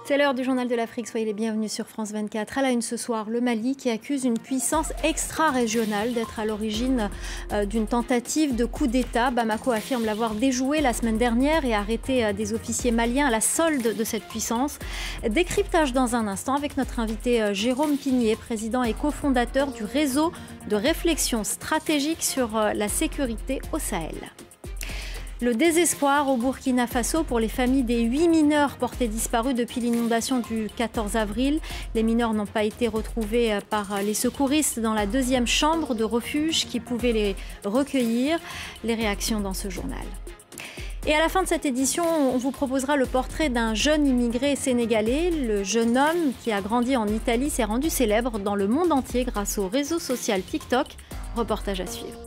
C'est l'heure du journal de l'Afrique, soyez les bienvenus sur France 24. À la une ce soir, le Mali qui accuse une puissance extra-régionale d'être à l'origine d'une tentative de coup d'État. Bamako affirme l'avoir déjoué la semaine dernière et arrêté des officiers maliens à la solde de cette puissance. Décryptage dans un instant avec notre invité Jérôme Pigné, président et cofondateur du réseau de réflexion stratégique sur la sécurité au Sahel. Le désespoir au Burkina Faso pour les familles des 8 mineurs portés disparus depuis l'inondation du 14 avril. Les mineurs n'ont pas été retrouvés par les secouristes dans la deuxième chambre de refuge qui pouvait les recueillir. Les réactions dans ce journal. Et à la fin de cette édition, on vous proposera le portrait d'un jeune immigré sénégalais. Le jeune homme qui a grandi en Italie s'est rendu célèbre dans le monde entier grâce au réseau social TikTok. Reportage à suivre.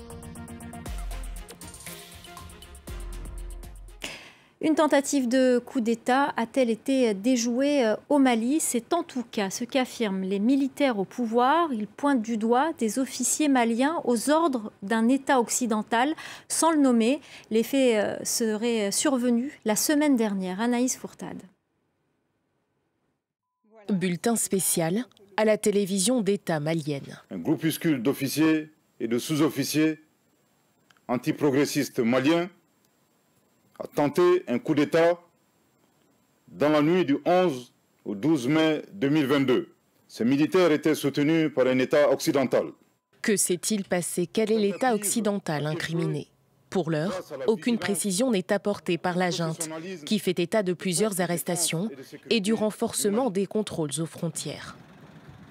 Une tentative de coup d'État a-t-elle été déjouée au Mali? C'est en tout cas ce qu'affirment les militaires au pouvoir. Ils pointent du doigt des officiers maliens aux ordres d'un État occidental sans le nommer. Les faits seraient survenus la semaine dernière. Anaïs Fourtade. Bulletin spécial à la télévision d'État malienne. Un groupuscule d'officiers et de sous-officiers antiprogressistes maliens a tenté un coup d'État dans la nuit du 11 au 12 mai 2022. Ces militaires étaient soutenus par un État occidental. Que s'est-il passé? Quel est l'État occidental incriminé? Pour l'heure, aucune précision n'est apportée par la junte, qui fait état de plusieurs arrestations et du renforcement des contrôles aux frontières.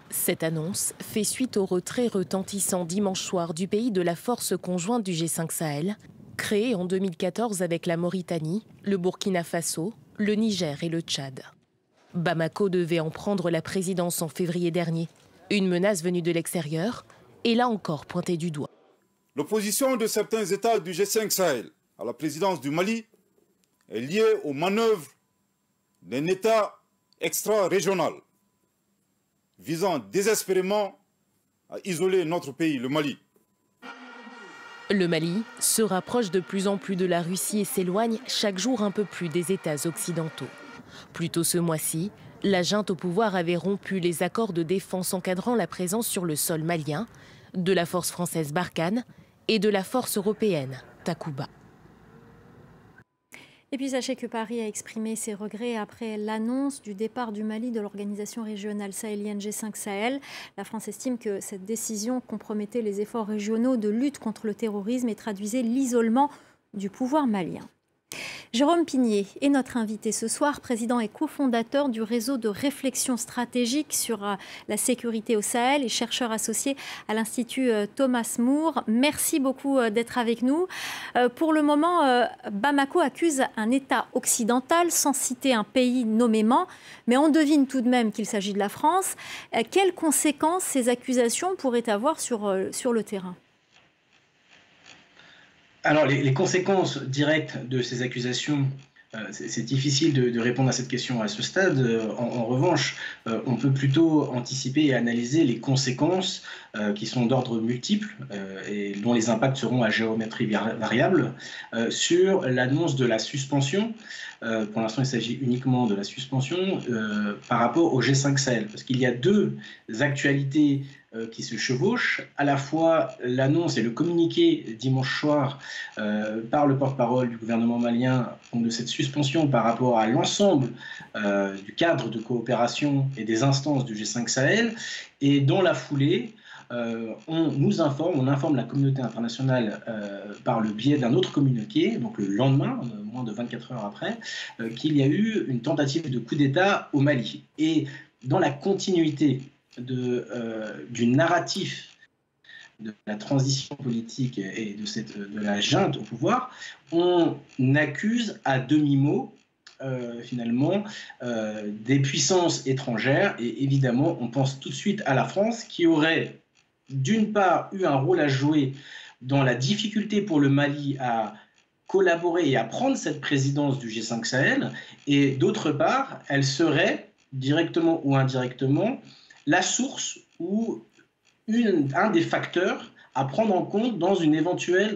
Cette annonce fait suite au retrait retentissant dimanche soir du pays de la force conjointe du G5 Sahel, créée en 2014 avec la Mauritanie, le Burkina Faso, le Niger et le Tchad. Bamako devait en prendre la présidence en février dernier. Une menace venue de l'extérieur est là encore pointée du doigt. L'opposition de certains États du G5 Sahel à la présidence du Mali est liée aux manœuvres d'un État extra-régional visant désespérément à isoler notre pays, le Mali. Le Mali se rapproche de plus en plus de la Russie et s'éloigne chaque jour un peu plus des États occidentaux. Plus tôt ce mois-ci, la junte au pouvoir avait rompu les accords de défense encadrant la présence sur le sol malien de la force française Barkhane et de la force européenne Takuba. Et puis sachez que Paris a exprimé ses regrets après l'annonce du départ du Mali de l'organisation régionale sahélienne G5 Sahel. La France estime que cette décision compromettait les efforts régionaux de lutte contre le terrorisme et traduisait l'isolement du pouvoir malien. Jérôme Pigné est notre invité ce soir, président et cofondateur du réseau de réflexion stratégique sur la sécurité au Sahel et chercheur associé à l'Institut Thomas More. Merci beaucoup d'être avec nous. Pour le moment, Bamako accuse un État occidental sans citer un pays nommément, mais on devine tout de même qu'il s'agit de la France. Quelles conséquences ces accusations pourraient avoir sur le terrain ? Alors, les conséquences directes de ces accusations, c'est difficile de répondre à cette question à ce stade. En revanche, on peut plutôt anticiper et analyser les conséquences qui sont d'ordre multiple et dont les impacts seront à géométrie variable sur l'annonce de la suspension. Pour l'instant, il s'agit uniquement de la suspension par rapport au G5 Sahel, parce qu'il y a deux actualités qui se chevauchent, à la fois l'annonce et le communiqué dimanche soir par le porte-parole du gouvernement malien de cette suspension par rapport à l'ensemble du cadre de coopération et des instances du G5 Sahel, et dans la foulée, on informe la communauté internationale par le biais d'un autre communiqué, donc le lendemain, moins de 24 heures après, qu'il y a eu une tentative de coup d'État au Mali. Et dans la continuité du narratif de la transition politique et de la junte au pouvoir, on accuse à demi-mot finalement des puissances étrangères, et évidemment on pense tout de suite à la France qui aurait d'une part eu un rôle à jouer dans la difficulté pour le Mali à collaborer et à prendre cette présidence du G5 Sahel, et d'autre part elle serait directement ou indirectement la source ou un des facteurs à prendre en compte dans une éventuelle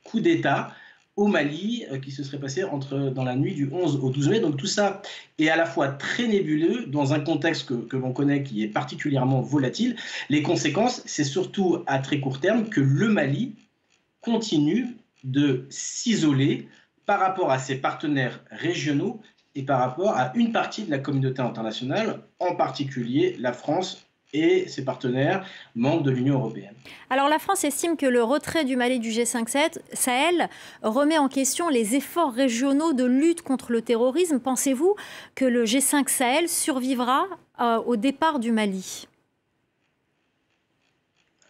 coup d'État au Mali qui se serait passé dans la nuit du 11 au 12 mai. Donc tout ça est à la fois très nébuleux dans un contexte que l'on connaît qui est particulièrement volatile. Les conséquences, c'est surtout à très court terme que le Mali continue de s'isoler par rapport à ses partenaires régionaux et par rapport à une partie de la communauté internationale, en particulier la France et ses partenaires membres de l'Union européenne. Alors la France estime que le retrait du Mali du G5 Sahel remet en question les efforts régionaux de lutte contre le terrorisme. Pensez-vous que le G5 Sahel survivra au départ du Mali ?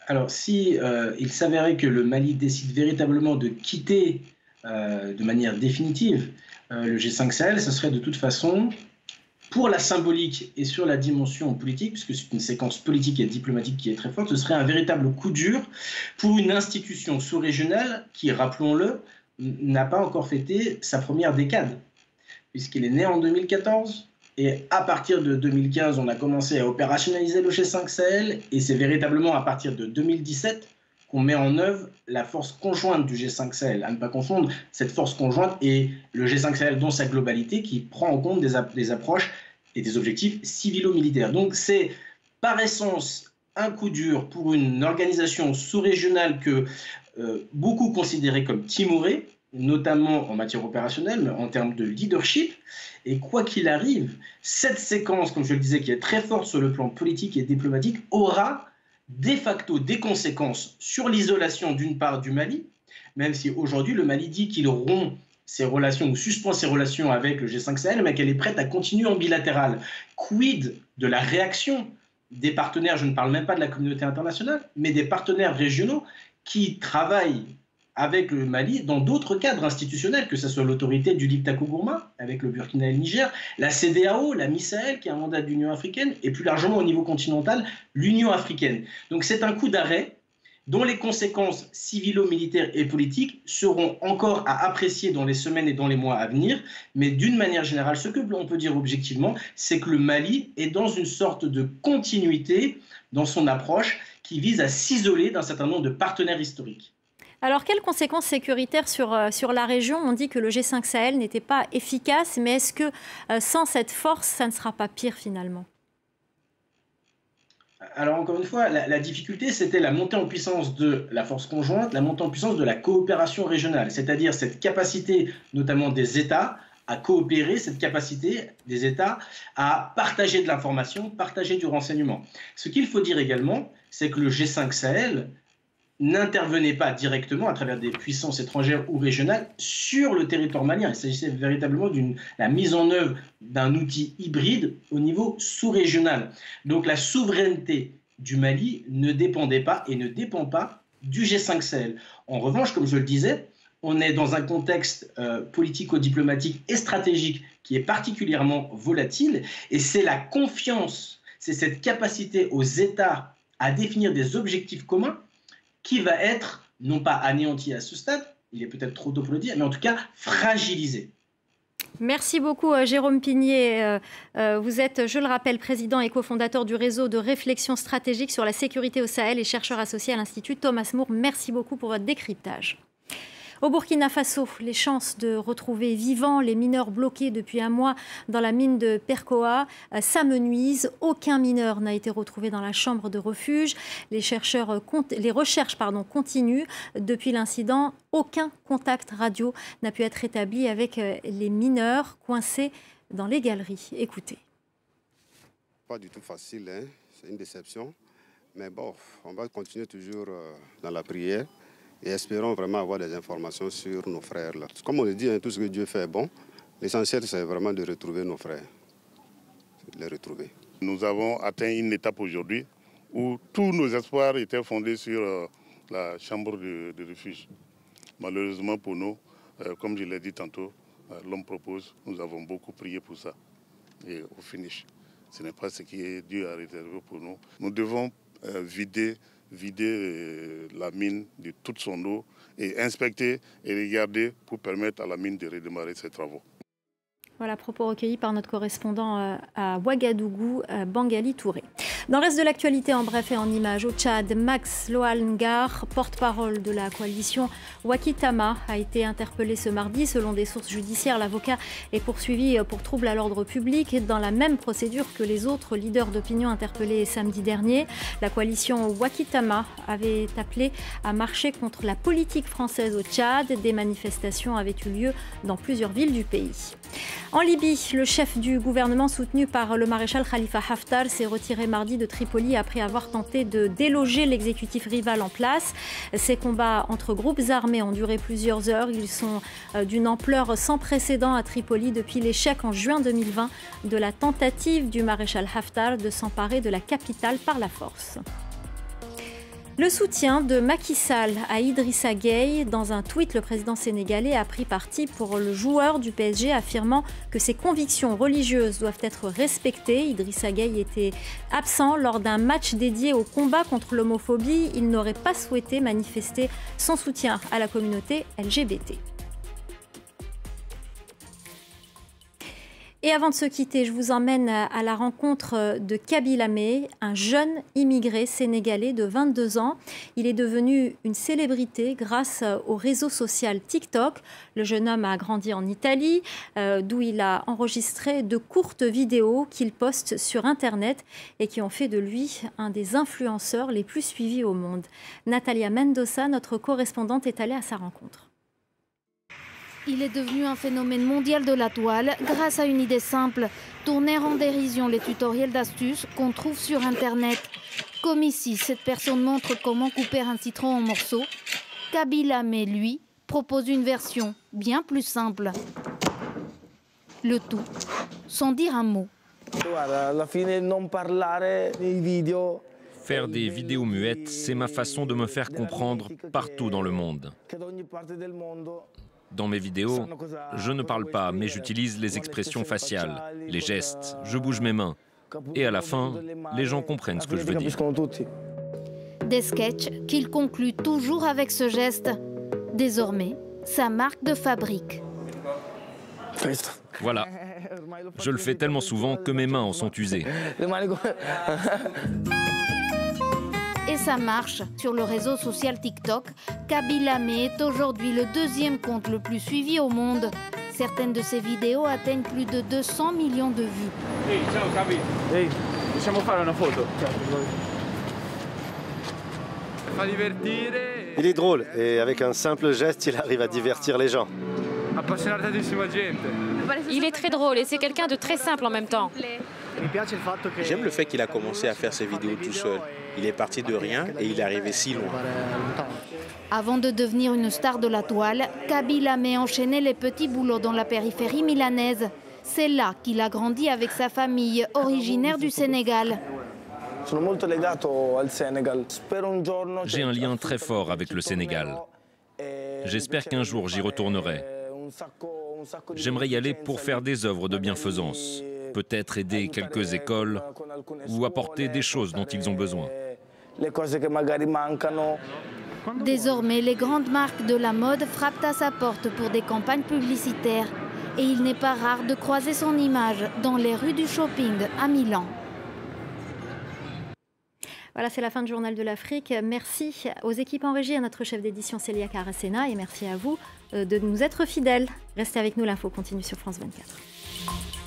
Alors si il s'avérait que le Mali décide véritablement de quitter de manière définitive le G5 Sahel, ce serait de toute façon, pour la symbolique et sur la dimension politique, puisque c'est une séquence politique et diplomatique qui est très forte, ce serait un véritable coup dur pour une institution sous-régionale qui, rappelons-le, n'a pas encore fêté sa première décade, puisqu'il est né en 2014. Et à partir de 2015, on a commencé à opérationnaliser le G5 Sahel, et c'est véritablement à partir de 2017 qu'on met en œuvre la force conjointe du G5 Sahel. À ne pas confondre cette force conjointe et le G5 Sahel dans sa globalité qui prend en compte des approches et des objectifs civilo-militaires. Donc c'est par essence un coup dur pour une organisation sous-régionale que beaucoup considéraient comme timorée, notamment en matière opérationnelle, mais en termes de leadership. Et quoi qu'il arrive, cette séquence, comme je le disais, qui est très forte sur le plan politique et diplomatique, aura de facto des conséquences sur l'isolation d'une part du Mali, même si aujourd'hui le Mali dit qu'il rompt ses relations ou suspend ses relations avec le G5 Sahel, mais qu'elle est prête à continuer en bilatéral. Quid de la réaction des partenaires, je ne parle même pas de la communauté internationale, mais des partenaires régionaux qui travaillent avec le Mali dans d'autres cadres institutionnels, que ce soit l'autorité du Liptako Gourma, avec le Burkina et le Niger, la CEDEAO, la MISAEL, qui est un mandat de l'Union africaine, et plus largement au niveau continental, l'Union africaine. Donc c'est un coup d'arrêt dont les conséquences civilo-militaires et politiques seront encore à apprécier dans les semaines et dans les mois à venir, mais d'une manière générale, ce que l'on peut dire objectivement, c'est que le Mali est dans une sorte de continuité dans son approche qui vise à s'isoler d'un certain nombre de partenaires historiques. Alors, quelles conséquences sécuritaires sur la région? On dit que le G5 Sahel n'était pas efficace, mais est-ce que sans cette force, ça ne sera pas pire finalement? Alors encore une fois, la difficulté, c'était la montée en puissance de la force conjointe, la montée en puissance de la coopération régionale, c'est-à-dire cette capacité notamment des États à coopérer, cette capacité des États à partager de l'information, partager du renseignement. Ce qu'il faut dire également, c'est que le G5 Sahel n'intervenait pas directement à travers des puissances étrangères ou régionales sur le territoire malien. Il s'agissait véritablement de la mise en œuvre d'un outil hybride au niveau sous-régional. Donc la souveraineté du Mali ne dépendait pas et ne dépend pas du G5 Sahel. En revanche, comme je le disais, on est dans un contexte politico-diplomatique et stratégique qui est particulièrement volatile, et c'est la confiance, c'est cette capacité aux États à définir des objectifs communs qui va être, non pas anéanti à ce stade, il est peut-être trop tôt pour le dire, mais en tout cas fragilisé. Merci beaucoup Jérôme Pigné. Vous êtes, je le rappelle, président et cofondateur du réseau de réflexion stratégique sur la sécurité au Sahel et chercheur associé à l'Institut Thomas More. Merci beaucoup pour votre décryptage. Au Burkina Faso, les chances de retrouver vivants les mineurs bloqués depuis un mois dans la mine de Perkoa s'amenuisent. Aucun mineur n'a été retrouvé dans la chambre de refuge. Les recherches continuent. Depuis l'incident, aucun contact radio n'a pu être établi avec les mineurs coincés dans les galeries. Écoutez. Pas du tout facile, hein? C'est une déception. Mais bon, on va continuer toujours dans la prière. Et espérons vraiment avoir des informations sur nos frères. Là. Comme on le dit, hein, tout ce que Dieu fait est bon. L'essentiel, c'est vraiment de retrouver nos frères. De les retrouver. Nous avons atteint une étape aujourd'hui où tous nos espoirs étaient fondés sur la chambre de refuge. Malheureusement pour nous, comme je l'ai dit tantôt, l'homme propose, nous avons beaucoup prié pour ça. Et au finish, ce n'est pas ce que Dieu a réservé pour nous. Nous devons vider la mine de toute son eau et inspecter et regarder pour permettre à la mine de redémarrer ses travaux. Voilà, propos recueillis par notre correspondant à Ouagadougou, Bangali Touré. Dans le reste de l'actualité, en bref et en images, au Tchad, Max Loalngar, porte-parole de la coalition Wakitama, a été interpellé ce mardi. Selon des sources judiciaires, l'avocat est poursuivi pour trouble à l'ordre public dans la même procédure que les autres leaders d'opinion interpellés samedi dernier. La coalition Wakitama avait appelé à marcher contre la politique française au Tchad. Des manifestations avaient eu lieu dans plusieurs villes du pays. En Libye, le chef du gouvernement soutenu par le maréchal Khalifa Haftar s'est retiré mardi de Tripoli après avoir tenté de déloger l'exécutif rival en place. Ces combats entre groupes armés ont duré plusieurs heures. Ils sont d'une ampleur sans précédent à Tripoli depuis l'échec en juin 2020 de la tentative du maréchal Haftar de s'emparer de la capitale par la force. Le soutien de Macky Sall à Idrissa Gueye. Dans un tweet, le président sénégalais a pris parti pour le joueur du PSG, affirmant que ses convictions religieuses doivent être respectées. Idrissa Gueye était absent lors d'un match dédié au combat contre l'homophobie. Il n'aurait pas souhaité manifester son soutien à la communauté LGBT. Et avant de se quitter, je vous emmène à la rencontre de Kaby Lamé, un jeune immigré sénégalais de 22 ans. Il est devenu une célébrité grâce au réseau social TikTok. Le jeune homme a grandi en Italie, d'où il a enregistré de courtes vidéos qu'il poste sur Internet et qui ont fait de lui un des influenceurs les plus suivis au monde. Natalia Mendoza, notre correspondante, est allée à sa rencontre. Il est devenu un phénomène mondial de la toile grâce à une idée simple, tourner en dérision les tutoriels d'astuces qu'on trouve sur Internet. Comme ici, cette personne montre comment couper un citron en morceaux. Kaby Lamé, lui, propose une version bien plus simple. Le tout sans dire un mot. Faire des vidéos muettes, c'est ma façon de me faire comprendre partout dans le monde. Dans mes vidéos, je ne parle pas, mais j'utilise les expressions faciales, les gestes, je bouge mes mains. Et à la fin, les gens comprennent ce que je veux dire. Des sketchs qu'il conclut toujours avec ce geste. Désormais, sa marque de fabrique. Voilà. Je le fais tellement souvent que mes mains en sont usées. Et ça marche. Sur le réseau social TikTok, Kaby Lamé est aujourd'hui le deuxième compte le plus suivi au monde. Certaines de ses vidéos atteignent plus de 200 millions de vues. Hey, ciao Kaby. Hey, possiamo fare una photo? Il est drôle et avec un simple geste, il arrive à divertir les gens. Il est très drôle et c'est quelqu'un de très simple en même temps. J'aime le fait qu'il a commencé à faire ses vidéos tout seul. Il est parti de rien et il est arrivé si loin. Avant de devenir une star de la toile, Kaby Lamé enchaînait les petits boulots dans la périphérie milanaise. C'est là qu'il a grandi avec sa famille, originaire du Sénégal. J'ai un lien très fort avec le Sénégal. J'espère qu'un jour j'y retournerai. J'aimerais y aller pour faire des œuvres de bienfaisance, peut-être aider quelques écoles ou apporter des choses dont ils ont besoin. Désormais, les grandes marques de la mode frappent à sa porte pour des campagnes publicitaires. Et il n'est pas rare de croiser son image dans les rues du shopping à Milan. Voilà, c'est la fin du Journal de l'Afrique. Merci aux équipes en régie, à notre chef d'édition Célia Caracena et merci à vous de nous être fidèles. Restez avec nous, l'info continue sur France 24.